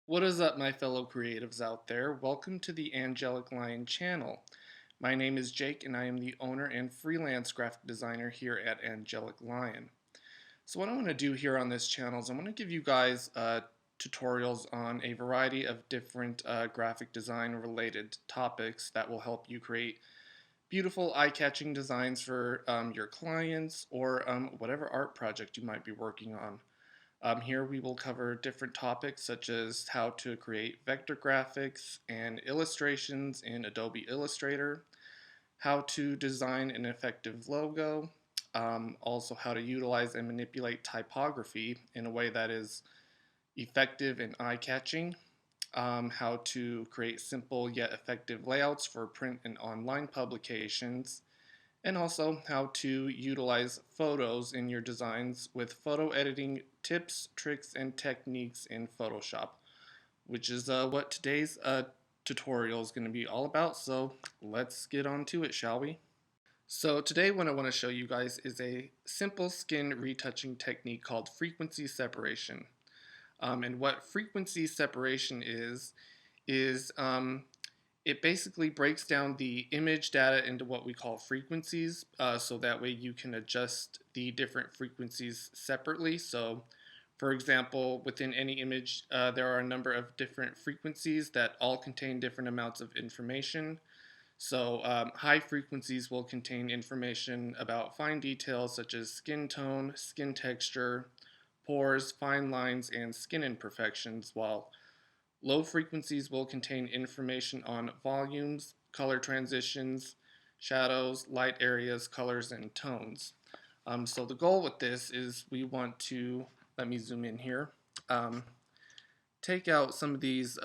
What is up, my fellow creatives out there? Welcome to the Angelic Lion channel. My name is Jake, and I am the owner and freelance graphic designer here at Angelic Lion. So what I want to do here on this channel is I want to give you guys tutorials on a variety of different graphic design related topics that will help you create beautiful eye-catching designs for your clients or whatever art project you might be working on. Here we will cover different topics such as how to create vector graphics and illustrations in Adobe Illustrator, how to design an effective logo, also how to utilize and manipulate typography in a way that is effective and eye-catching, how to create simple yet effective layouts for print and online publications, and also how to utilize photos in your designs with photo editing tips, tricks, and techniques in Photoshop, which is what today's tutorial is going to be all about. So let's get on to it, shall we? So today what I want to show you guys is a simple skin retouching technique called frequency separation. And what frequency separation is it basically breaks down the image data into what we call frequencies, so that way you can adjust the different frequencies separately. So for example, within any image, there are a number of different frequencies that all contain different amounts of information. So high frequencies will contain information about fine details such as skin tone, skin texture, pores, fine lines, and skin imperfections, while low frequencies will contain information on volumes, color transitions, shadows, light areas, colors, and tones. So the goal with this is we want to, let me zoom in here, take out some of these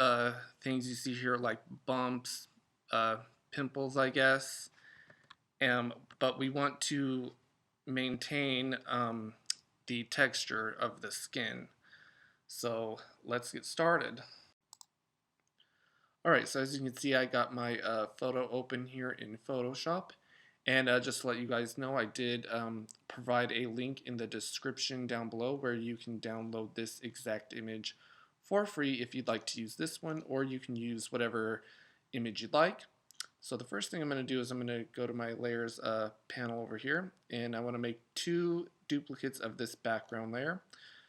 things you see here like bumps, uh, pimples, I guess, but we want to maintain the texture of the skin. So let's get started. Alright, so as you can see, I got my photo open here in Photoshop. And just to let you guys know, I did provide a link in the description down below where you can download this exact image for free if you'd like to use this one, or you can use whatever image you'd like. So the first thing I'm going to do is I'm going to go to my layers panel over here, and I want to make two duplicates of this background layer.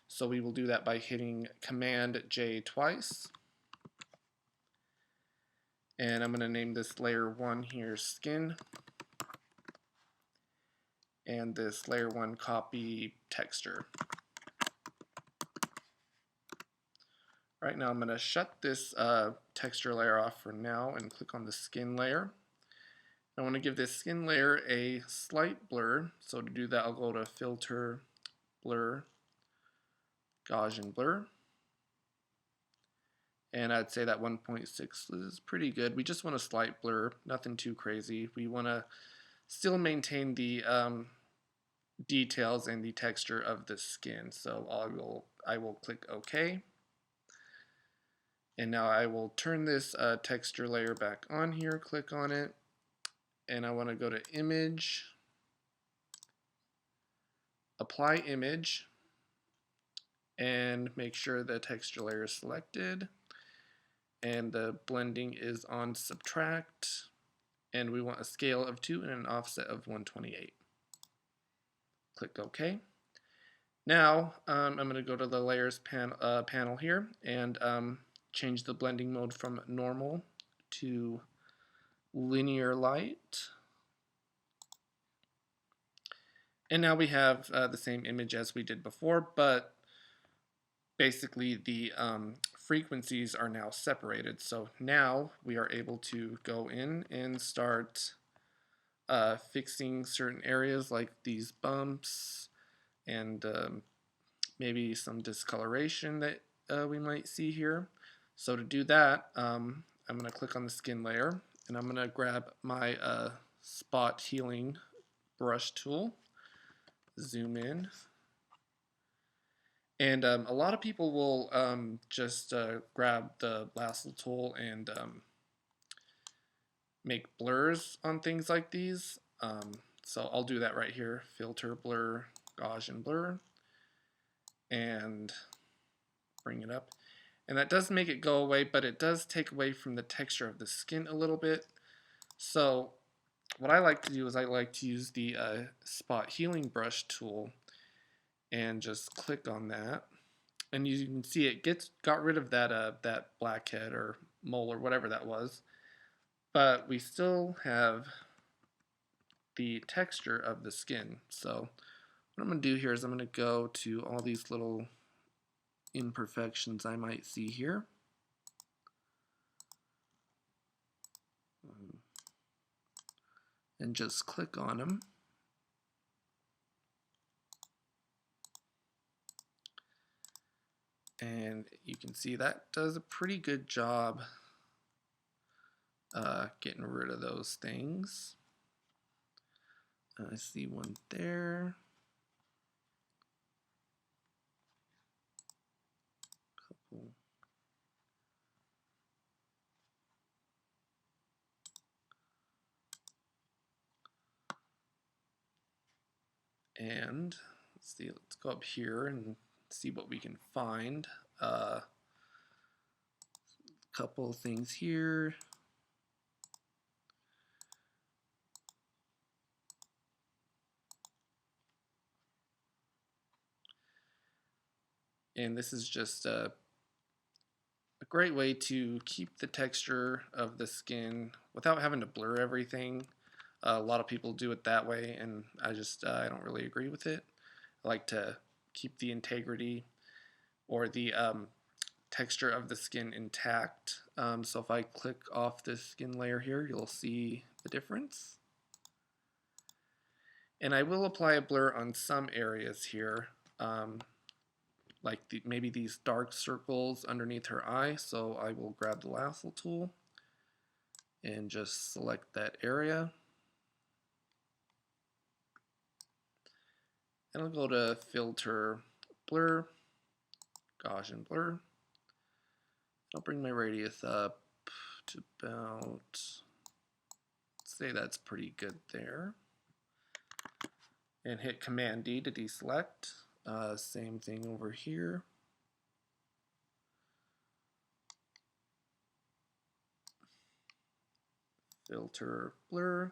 So we will do that by hitting Command J twice. And I'm going to name this layer 1 here skin, and this layer 1 copy texture. Right now I'm going to shut this texture layer off for now and click on the skin layer. I want to give this skin layer a slight blur, so to do that I'll go to Filter, Blur, Gaussian Blur. And I'd say that 1.6 is pretty good. We just want a slight blur, nothing too crazy. We want to still maintain the details and the texture of the skin. So I will click OK. And now I will turn this texture layer back on here, click on it, and I want to go to Image, Apply Image, and make sure the texture layer is selected, and the blending is on Subtract, and we want a scale of 2 and an offset of 128. Click OK. Now I'm going to go to the Layers panel here and change the blending mode from normal to linear light. And now we have the same image as we did before, but basically the frequencies are now separated. So now we are able to go in and start fixing certain areas like these bumps and maybe some discoloration that we might see here. So to do that, I'm going to click on the skin layer, and I'm going to grab my spot healing brush tool, zoom in, and a lot of people will just grab the lasso tool and make blurs on things like these. So I'll do that right here, Filter, Blur, Gaussian Blur, and bring it up. And that does make it go away, but it does take away from the texture of the skin a little bit. So what I like to do is I like to use the spot healing brush tool and just click on that. And you can see it got rid of that blackhead or mole or whatever that was. But we still have the texture of the skin. So what I'm going to do here is I'm going to go to all these little imperfections I might see here. And just click on them. And you can see that does a pretty good job getting rid of those things. I see one there. Couple. And let's see, let's go up here and see what we can find. A couple things here. And this is just a great way to keep the texture of the skin without having to blur everything. A lot of people do it that way, and I don't really agree with it. I like to keep the integrity or the texture of the skin intact. So if I click off this skin layer here, you'll see the difference. And I will apply a blur on some areas here, like maybe these dark circles underneath her eye. So I will grab the lasso tool and just select that area. And I'll go to Filter, Blur, Gaussian Blur. I'll bring my radius up to about, say that's pretty good there. And hit Command D to deselect. Same thing over here. Filter, Blur,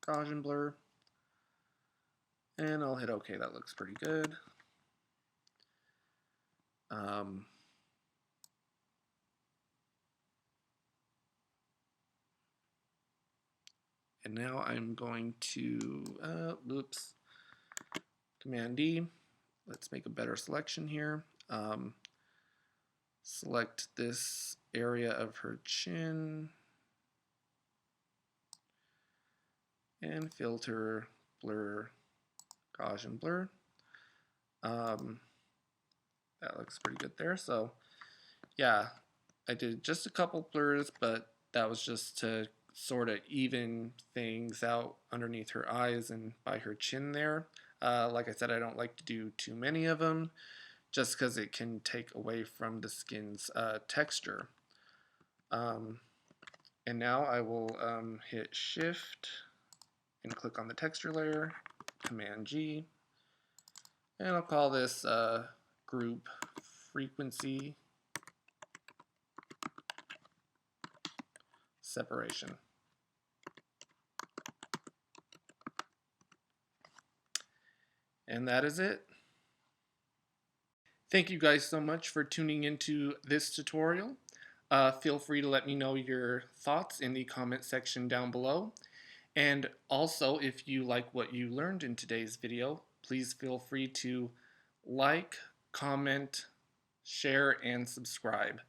Gaussian Blur. And I'll hit OK, that looks pretty good. And now I'm going to, Command D. Let's make a better selection here. Select this area of her chin. And filter, blur, Gaussian blur. That looks pretty good there. So yeah, I did just a couple blurs, but that was just to sort of even things out underneath her eyes and by her chin there. Like I said, I don't like to do too many of them just because it can take away from the skin's texture. And now I will hit Shift and click on the texture layer, Command G, and I'll call this group frequency separation. And that is it. Thank you guys so much for tuning into this tutorial. Feel free to let me know your thoughts in the comment section down below. And also, if you like what you learned in today's video, please feel free to like, comment, share, and subscribe.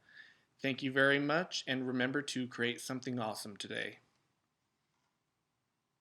Thank you very much, and remember to create something awesome today.